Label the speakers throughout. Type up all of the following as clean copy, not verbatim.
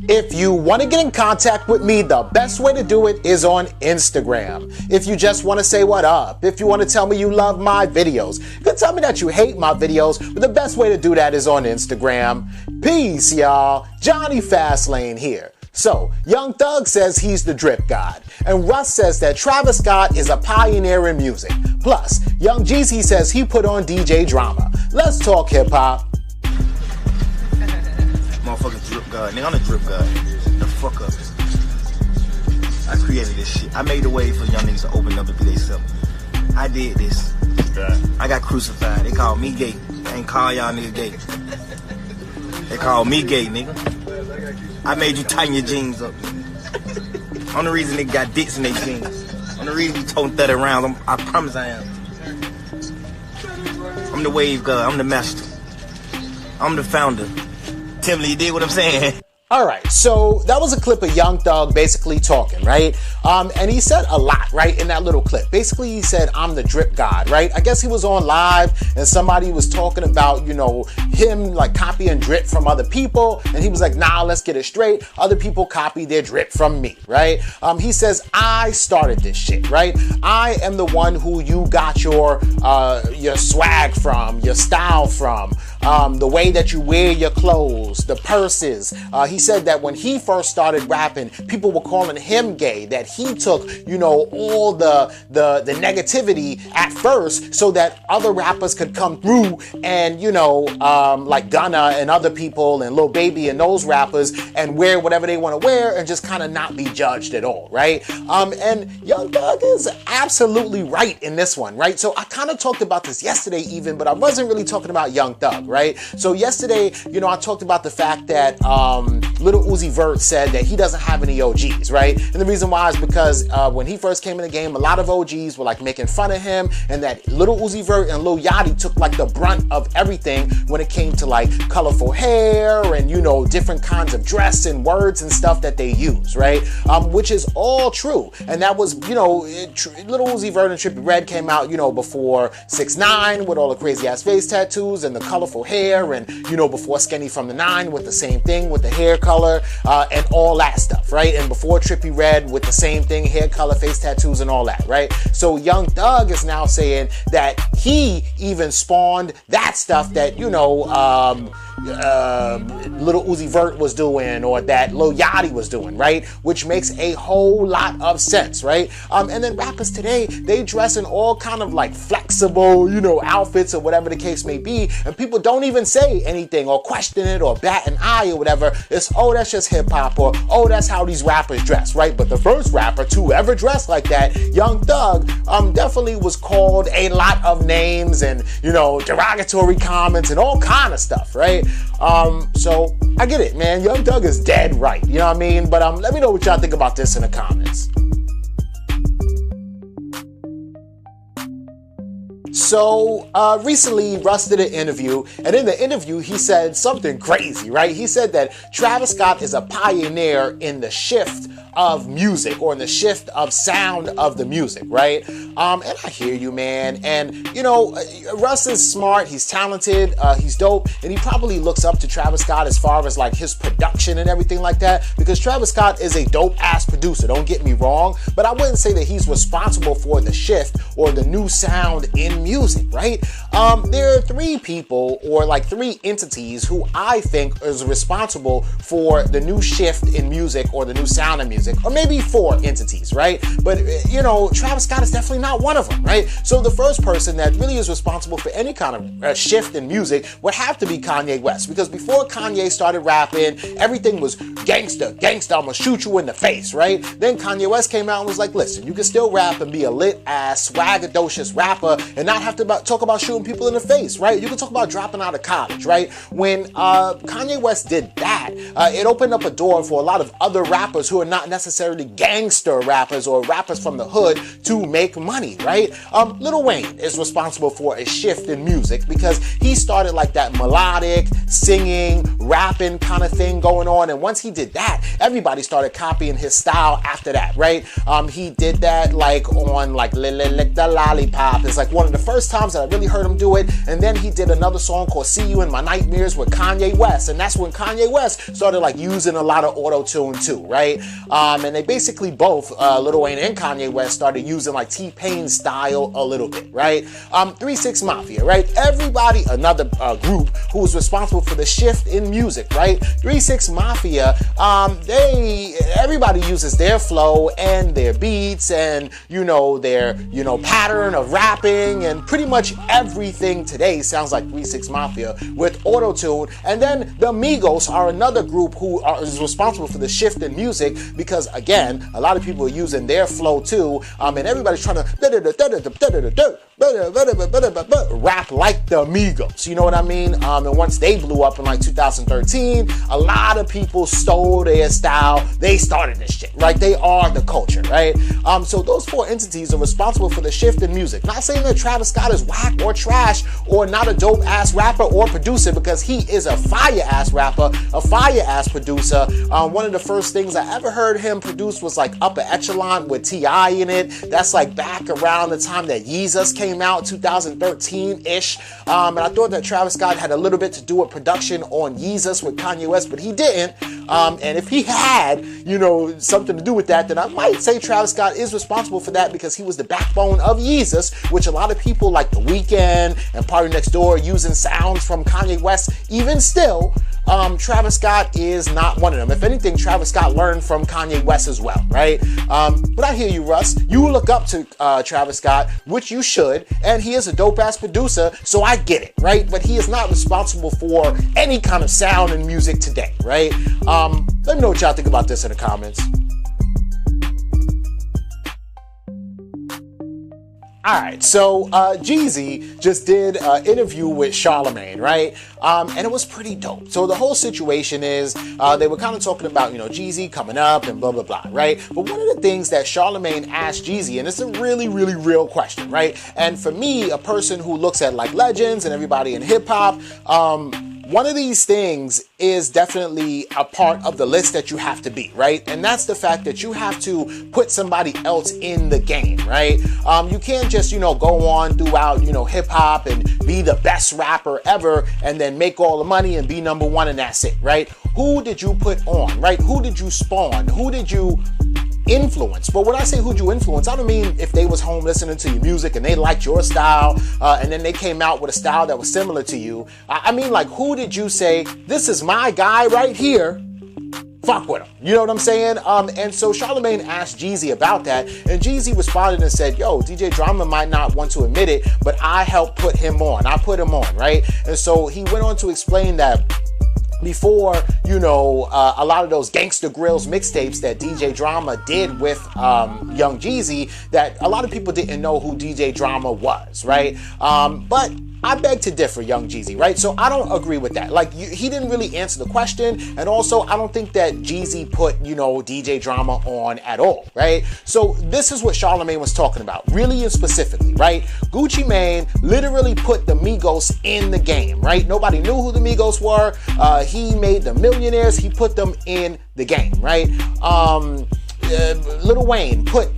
Speaker 1: If you want to get in contact with me, the best way to do it is on Instagram. If you just want to say what up, if you want to tell me you love my videos, you can tell me that you hate my videos, but the best way to do that is on Instagram. Peace, y'all. Jonny Fastlane here. So, Young Thug says he's the drip god, and Russ says that Travis Scott is a pioneer in music. Plus, Young Jeezy says he put on DJ drama. Let's talk hip-hop.
Speaker 2: Motherfucking drip god. Nigga, I'm the drip god. The fuck up. I created this shit. I made the way for young niggas to open up and be themselves. I did this. I got crucified. They called me gay. They ain't call y'all niggas gay. They called me gay, nigga. I made you tighten your jeans up. I'm the reason they got dicks in their jeans. I'm the reason you toting 30 rounds. I promise I am. I'm the wave god. I'm the master. I'm the founder. Timely, you dig what I'm saying?
Speaker 1: Alright, so that was a clip of Young Thug basically talking, right? And he said a lot, right, in that little clip. Basically, he said, I'm the drip god, right? I guess he was on live and somebody was talking about, you know, him like copying drip from other people. And he was like, nah, let's get it straight. Other people copy their drip from me, right? He says, I started this shit, right? I am the one who you got your swag from, your style from. The way that you wear your clothes, the purses. He said that when he first started rapping, people were calling him gay, that he took, you know, all the negativity at first so that other rappers could come through and, you know, like Gunna and other people and Lil Baby and those rappers and wear whatever they want to wear and just kind of not be judged at all, right? And Young Thug is absolutely right in this one, right? So I kind of talked about this yesterday even, but I wasn't really talking about Young Thug, right? So yesterday, you know, I talked about the fact that Lil Uzi Vert said that he doesn't have any OGs, right? And the reason why is because when he first came in the game, a lot of OGs were like making fun of him, and that Lil Uzi Vert and Lil Yachty took like the brunt of everything when it came to like colorful hair and, you know, different kinds of dress and words and stuff that they use, right? Which is all true. And that was, you know, Lil Uzi Vert and Trippie Redd came out, you know, before 6ix9ine with all the crazy ass face tattoos and the colorful hair, and, you know, before Skinny from the Nine with the same thing with the hair color and all that stuff, right? And before Trippie Redd with the same thing, hair color, face tattoos and all that, right? So Young Thug is now saying that he even spawned that stuff that, you know, Lil Uzi Vert was doing, or that Lil Yachty was doing, right? Which makes a whole lot of sense, right? And then rappers today, they dress in all kind of like flexible, you know, outfits or whatever the case may be, and people don't even say anything or question it or bat an eye or whatever. It's, oh, that's just hip hop, or oh, that's how these rappers dress, right? But the first rapper to ever dress like that, Young Thug, definitely was called a lot of names and, you know, derogatory comments and all kind of stuff, right? So I get it, man. Young Thug is dead right, you know what I mean? But let me know what y'all think about this in the comments. So recently Russ did an interview, and in the interview he said something crazy, right? He said that Travis Scott is a pioneer in the shift of music, or in the shift of sound of the music, right? And I hear you, man. And, you know, Russ is smart, he's talented, he's dope, and he probably looks up to Travis Scott as far as like his production and everything like that, because Travis Scott is a dope ass producer, don't get me wrong, but I wouldn't say that he's responsible for the shift or the new sound in music, right? There are three people, or like three entities, who I think is responsible for the new shift in music or the new sound in music, or maybe four entities, right? But, you know, Travis Scott is definitely not one of them, right? So the first person that really is responsible for any kind of shift in music would have to be Kanye West, because before Kanye started rapping, everything was gangsta, gangsta, I'm gonna shoot you in the face, right? Then Kanye West came out and was like, listen, you can still rap and be a lit ass, swagadocious rapper and not have to talk about shooting people in the face, right? You can talk about dropping out of college, right? When Kanye West did that, it opened up a door for a lot of other rappers who are not necessarily gangster rappers or rappers from the hood to make money, right? Lil Wayne is responsible for a shift in music because he started like that melodic, singing, rapping kind of thing going on, and once he did that, everybody started copying his style after that, right? He did that like on like the lollipop. It's like one of the first times that I really heard him do it. And then he did another song called See You in My Nightmares with Kanye West. And that's when Kanye West started like using a lot of auto-tune too, right? And they basically both, Lil Wayne and Kanye West, started using like T-Pain style a little bit, right? 3 6 Mafia, right? Everybody, another group who was responsible for the shift in music, right? 3 6 Mafia, everybody uses their flow and their beats and, their, pattern of rapping, and pretty much everything today sounds like 3 6 Mafia with auto-tune. And then the Migos are another group who is responsible for the shift in music because, again, a lot of people are using their flow too, and everybody's trying to rap like the Migos, you know what I mean? And once they blew up in like 2013, a lot of people stole their style. They started this shit, right? They are the culture, right? So those four entities are responsible for the shift in music. Not saying that Travis Scott is whack or trash or not a dope ass rapper or producer, because he is a fire ass rapper, a fire ass producer. One of the first things I ever heard him produce was like Upper Echelon with T.I. in it. That's like back around the time that Yeezus came out, 2013-ish. And I thought that Travis Scott had a little bit to do with production on Yeezus with Kanye West, but he didn't. And if he had, something to do with that, then I might say Travis Scott is responsible for that, because he was the backbone of Yeezus, which a lot of people like The Weeknd and Party Next Door using sounds from Kanye West. Even still, Travis Scott is not one of them. If anything, Travis Scott learned from Kanye West as well, right? But I hear you, Russ. You look up to Travis Scott, which you should, and he is a dope-ass producer, so I get it, right? But he is not responsible for any kind of sound and music today, right? Let me know what y'all think about this in the comments. All right, so Jeezy just did an interview with Charlamagne, right? And it was pretty dope. So the whole situation is they were kind of talking about, Jeezy coming up and blah, blah, blah, right? But one of the things that Charlamagne asked Jeezy, and it's a really, really real question, right? And for me, a person who looks at like legends and everybody in hip hop, one of these things is definitely a part of the list that you have to be, right? And that's the fact that you have to put somebody else in the game, right? You can't just, go on throughout, hip hop and be the best rapper ever and then make all the money and be number one and that's it, right? Who did you put on, right? Who did you spawn? Who did you influence? But when I say who'd you influence, I don't mean if they was home listening to your music and they liked your style and then they came out with a style that was similar to you. I mean, like, who did you say, this is my guy right here, fuck with him? You know what I'm saying? And so Charlamagne asked Jeezy about that, and Jeezy responded and said, yo, DJ Drama might not want to admit it, but I helped put him on. I put him on, right? And so he went on to explain that before, a lot of those Gangsta Grills mixtapes that DJ Drama did with Young Jeezy, that a lot of people didn't know who DJ Drama was, right? But I beg to differ, Young Jeezy, right? So I don't agree with that. Like, he didn't really answer the question, and also I don't think that Jeezy put, DJ Drama on at all, right? So this is what Charlamagne was talking about, really and specifically, right? Gucci Mane literally put the Migos in the game, right? Nobody knew who the Migos were. He made them millionaires. He put them in the game, right? Lil Wayne put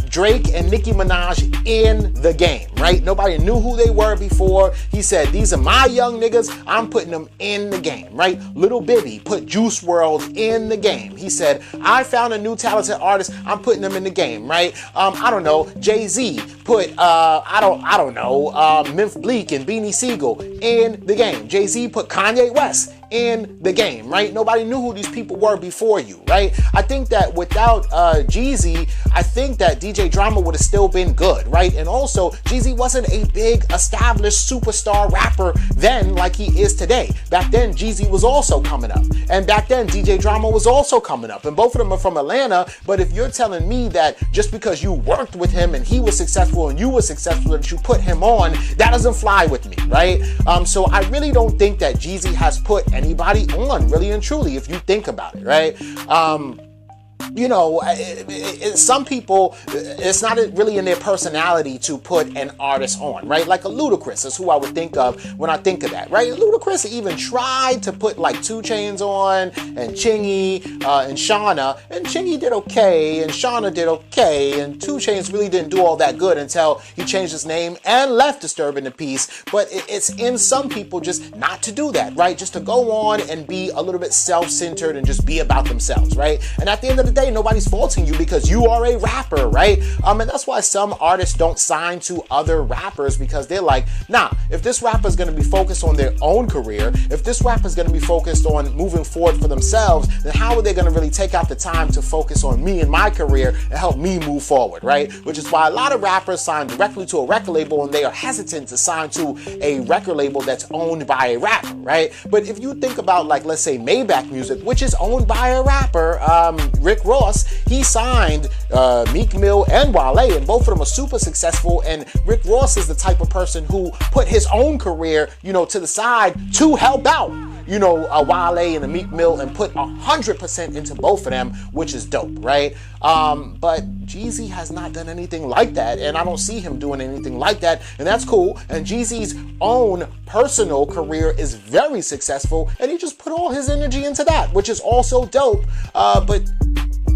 Speaker 1: Drake and Nicki Minaj in the game, right? Nobody knew who they were before. He said, these are my young niggas. I'm putting them in the game, right? Little Bibby put Juice WRLD in the game. He said, I found a new talented artist. I'm putting them in the game, right? I don't know. Jay-Z put, I don't know, Memphis Bleak and Beanie Siegel in the game. Jay-Z put Kanye West in the game, right? Nobody knew who these people were before you, right? I think that without Jeezy, I think that DJ Drama would have still been good, right? And also, Jeezy wasn't a big established superstar rapper then like he is today. Back then, Jeezy was also coming up. And back then, DJ Drama was also coming up. And both of them are from Atlanta. But if you're telling me that just because you worked with him and he was successful and you were successful, that you put him on, that doesn't fly with me, right? So I really don't think that Jeezy has put anybody on, really and truly, if you think about it, right? you know, some people, it's not really in their personality to put an artist on, right? Like a Ludacris is who I would think of when I think of that, right? Ludacris even tried to put like 2 Chainz on and Chingy and Shawnna, and Chingy did okay, and Shawnna did okay, and 2 Chainz really didn't do all that good until he changed his name and left Disturbing the Peace. But it's in some people just not to do that, right? Just to go on and be a little bit self-centered and just be about themselves, right? And at the end of the day, nobody's faulting you because you are a rapper, right? And that's why some artists don't sign to other rappers, because they're like, nah, if this rapper is going to be focused on their own career, if this rapper is going to be focused on moving forward for themselves, then how are they going to really take out the time to focus on me and my career and help me move forward, right? Which is why a lot of rappers sign directly to a record label and they are hesitant to sign to a record label that's owned by a rapper, right? But if you think about, like, let's say Maybach Music, which is owned by a rapper, Rick Ross, he signed Meek Mill and Wale, and both of them are super successful, and Rick Ross is the type of person who put his own career, you know, to the side to help out, you know, Wale and a Meek Mill, and put 100% into both of them, which is dope, right? But Jeezy has not done anything like that, and I don't see him doing anything like that, and that's cool. And Jeezy's own personal career is very successful, and he just put all his energy into that, which is also dope. But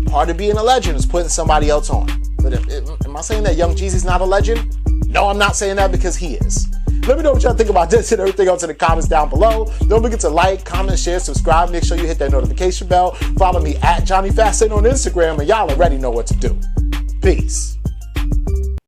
Speaker 1: part of being a legend is putting somebody else on. But am I saying that Young Jeezy's not a legend? No, I'm not saying that, because he is. Let me know what y'all think about this and everything else in the comments down below. Don't forget to like, comment, share, subscribe. Make sure you hit that notification bell. Follow me at Jonny Fastlane on Instagram, and y'all already know what to do. Peace.